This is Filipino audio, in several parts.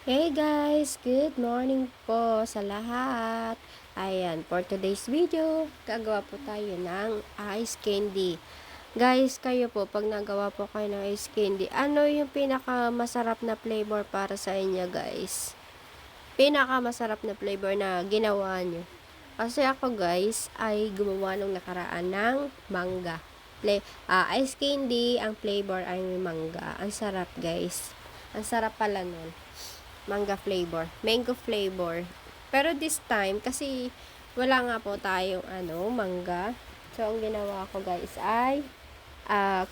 Hey guys, good morning po sa lahat. Ayan, for today's video, gagawa po tayo ng ice candy. Guys, kayo po, pag nagawa po kayo ng ice candy, ano yung pinakamasarap na flavor para sa inyo guys? Pinakamasarap na flavor na ginawa nyo. Kasi ako guys, ay gumawa nung nakaraan ng mangga. Ice candy, ang flavor ay mangga. Ang sarap guys. Ang sarap pala nun. Manga flavor, mango flavor. Pero this time, kasi wala nga po tayong mangga. So, ang ginawa ko guys ay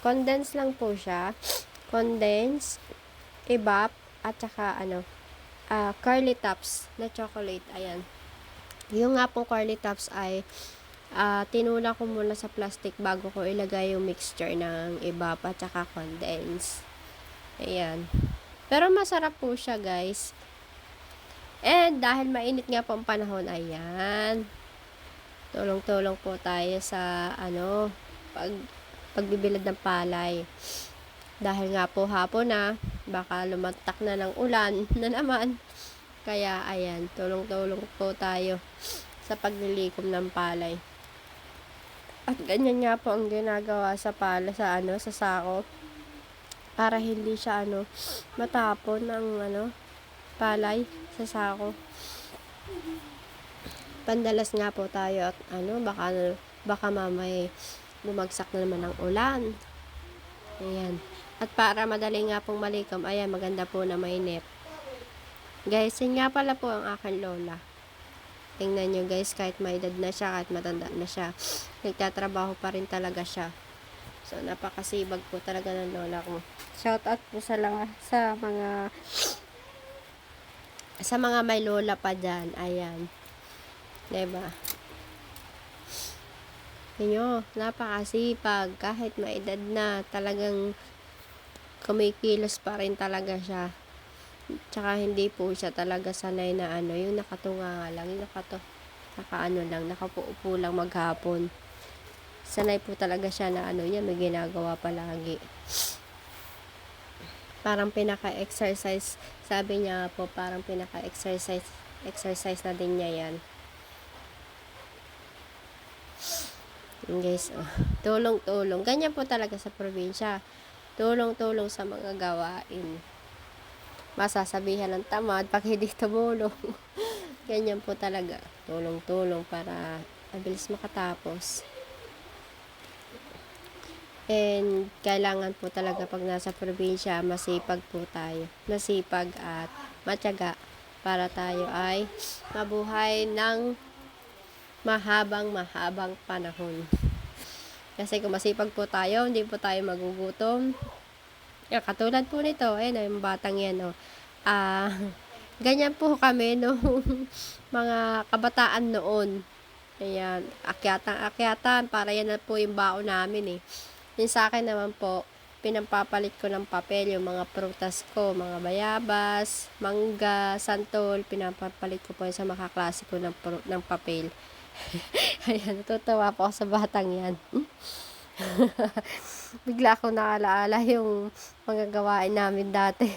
condense lang po siya. Condense, evap, at saka curly tops na chocolate. Ayan. Yung nga pong curly tops ay tinula ko muna sa plastic bago ko ilagay yung mixture ng evap at saka condense. Ayan. Pero masarap po siya guys. And dahil mainit nga po ang panahon, ayan. Tulong-tulong po tayo sa pagbibilad ng palay. Dahil nga po hapon na, baka lumatak na ng ulan na naman. Kaya ayan, tulong-tulong po tayo sa paglilikom ng palay. At ganyan nga po ang ginagawa sa sa sako. Para hindi siya matapon ng palay sa sako. Pandalas nga po tayo at baka mamay bumagsak na naman ng ulan. Ayan. At para madali nga pong malikom, ayan, maganda po na may net. Guys, yun nga pala po ang aking lola. Tingnan nyo guys, kahit may edad na siya, kahit matanda na siya, nagtatrabaho pa rin talaga siya. So, napakasibag po talaga ng lola ko. Shout out po sa mga may lola pa dyan. Ayan. Diba? Inyo, napakasipag. Kahit may edad na, talagang kumikilos pa rin talaga siya. Tsaka hindi po siya talaga sanay na yung nakatunga lang, yung nakaupo lang maghapon. Sanay po talaga siya na may ginagawa palagi. Parang pinaka-exercise, sabi niya po, parang exercise na din niya yan. Guys, tulong-tulong. Ganyan po talaga sa probinsya. Tulong-tulong sa mga gawain. Masasabihan ng tamad pag hindi tumulong. Ganyan po talaga. Tulong-tulong para mabilis makatapos. And kailangan po talaga pag nasa probinsya, masipag po tayo. Masipag at matyaga para tayo ay mabuhay ng mahabang panahon. Kasi kung masipag po tayo, hindi po tayo magugutom. Katulad po nito, yung batang yan, ganyan po kami nung mga kabataan noon. Ayan, akyatan, para yan na po yung baon namin Yung sa akin naman po, pinampapalit ko ng papel yung mga prutas ko, mga bayabas, mangga, santol, pinapapalit ko po sa mga klase ko ng papel. Ayan, natutuwa po ako sa batang yan. Bigla akong nakalaala yung mga gawain namin dati.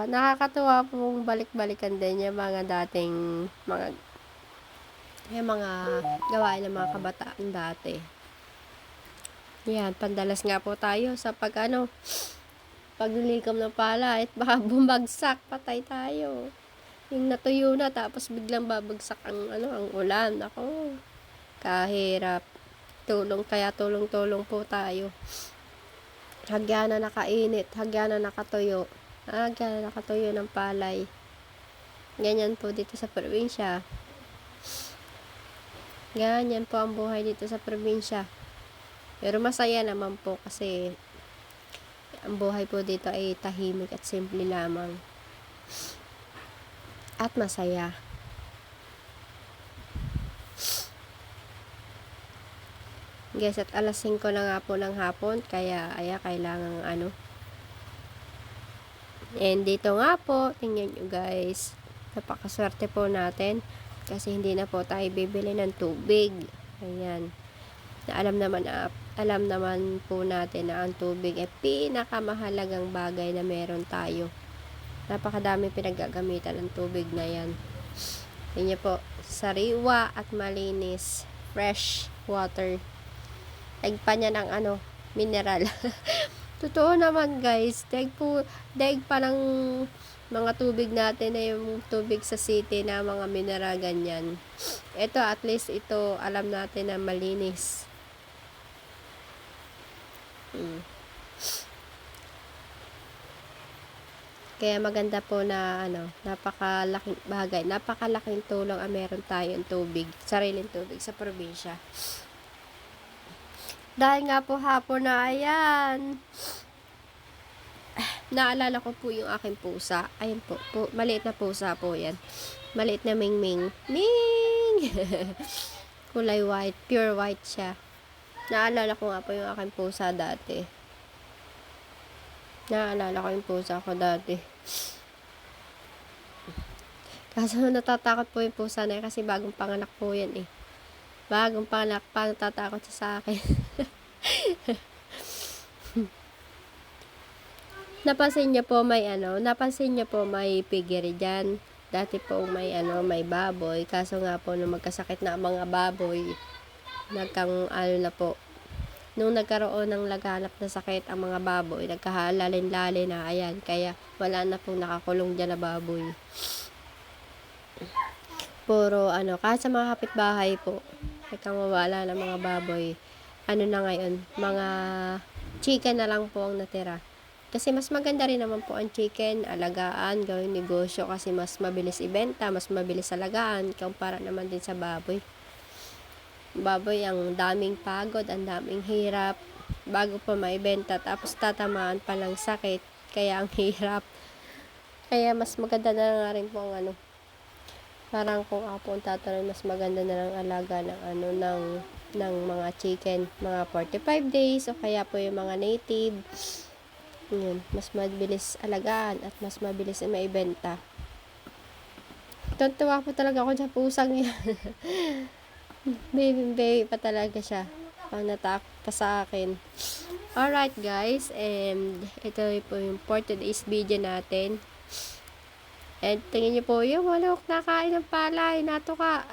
Nakakatuwa pong balik-balikan din yung mga dating yung mga gawain ng mga kabataan dati. Yan, pandalas nga po tayo sa paglilikom ng palay at baka bumagsak, patay tayo. Yung natuyo na, tapos biglang babagsak ang ulan. Ako, kahirap. Kaya tulong-tulong po tayo. Hagya na nakainit, hagya na nakatuyo. Hagya na nakatuyo ng palay. Ganyan po dito sa probinsya. Ganyan po ang buhay dito sa probinsya. Pero masaya naman po kasi ang buhay po dito ay tahimik at simple lamang. At masaya. Guys, at alas 5 na nga po ng hapon, kaya kailangan And dito nga po, tingnan nyo guys, napakaswerte po natin kasi hindi na po tayo bibili ng tubig. Ayan. Na alam naman alam naman po natin na ang tubig ay pinakamahalagang bagay na meron tayo. Napakadami pinaggagamitan ng tubig na yan. Tingnan po, sariwa at malinis. Fresh water. Daig pa niya ng mineral. Totoo naman guys. Daig pa ng mga tubig natin na yung tubig sa city na mga mineral ganyan. Ito at least ito alam natin na malinis. Kaya maganda po na napakalaking bagay, napakalaking tulong ang meron tayong tubig, sariling tubig sa probinsya. Dahil nga po hapon na ayan, naalala ko po yung aking pusa. Ayun po, maliit na pusa po yan. Maliit na Ming. Ming! Kulay white, pure white siya. Naalala ko nga po yung aking pusa dati. Kaso natatakot po yung pusa na yan kasi bagong panganak po yan eh. Bagong panganak pa, natatakot siya sa akin. Napansin niyo po may piggery dyan. Dati po may baboy. Kaso nga po nung magkasakit na ang mga baboy, nung nagkaroon ng laganap na sakit ang mga baboy, nagkahalalin-lali na, ayan, kaya wala na pong nakakulong dyan na baboy. Puro kahit sa mga kapitbahay po, nagkamawala ng mga baboy. Na ngayon, mga chicken na lang po ang natira. Kasi mas maganda rin naman po ang chicken, alagaan, gawing negosyo kasi mas mabilis ibenta, mas mabilis alagaan, kumpara naman din sa baboy. Baboy, ang daming pagod, ang daming hirap bago pa maibenta, tapos tatamaan pa ng sakit, kaya ang hirap. Kaya mas maganda na nga rin po ang parang kung ako ang tatanong, mas maganda na lang alaga ng mga chicken, mga 45 days, o kaya po yung mga native. Yun, mas mabilis alagaan at mas mabilis maibenta. Tuntua po talaga ako sa pusang yan. Baby pa talaga siya. Pang natakot pa sa akin. Alright guys, and ito po yung for today's video natin. And tingin niyo po, yung walok nakain ng palay, natuka.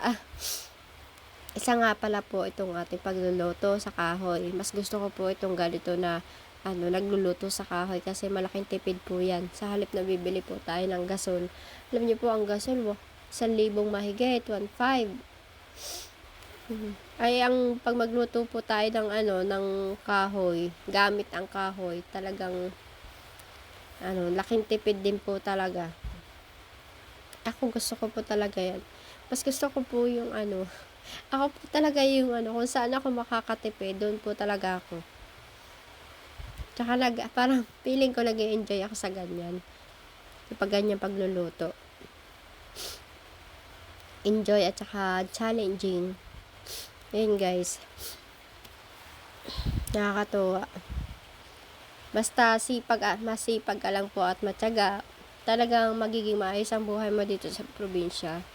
Isa nga pala po itong ating pagluluto sa kahoy. Mas gusto ko po itong ganito na nagluluto sa kahoy kasi malaking tipid po yan. Sa halip na bibili po tayo ng gasol. Alam niyo po ang gasol, 1,000 mahigit, 1,500. Ay ang pag magluto po tayo ng kahoy, gamit ang kahoy, talagang laking tipid din po talaga. Ako gusto ko po talaga yan. Mas gusto ko po yung ako po talaga yung kung saan ako makakatipid, doon po talaga ako. Tsaka parang feeling ko nag-enjoy ako sa ganyan. Kapag ganyan pagluluto. Enjoy at saka challenging. Yun guys. Nakakatuwa. Basta masipag ka lang po at matyaga, talagang magiging maayos ang buhay mo dito sa probinsya.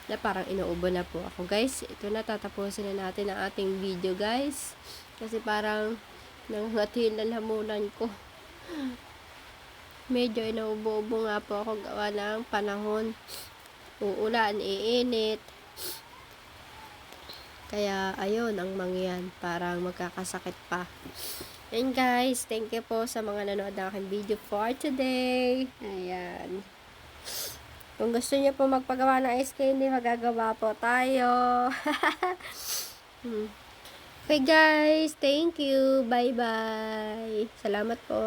Na parang inuubo na po ako guys. Ito na, tatapusin na natin ang ating video guys. Kasi parang nangangatil na lamunan ko. Medyo inuubo-ubo nga po ako gawa ng panahon. Uulan, iinit. Kaya, ayun, ang mangyan. Parang magkakasakit pa. And guys, thank you po sa mga nanood ng aking video for today. Ayan. Kung gusto niyo po magpagawa ng ice candy, magagawa po tayo. Okay guys, thank you. Bye-bye. Salamat po.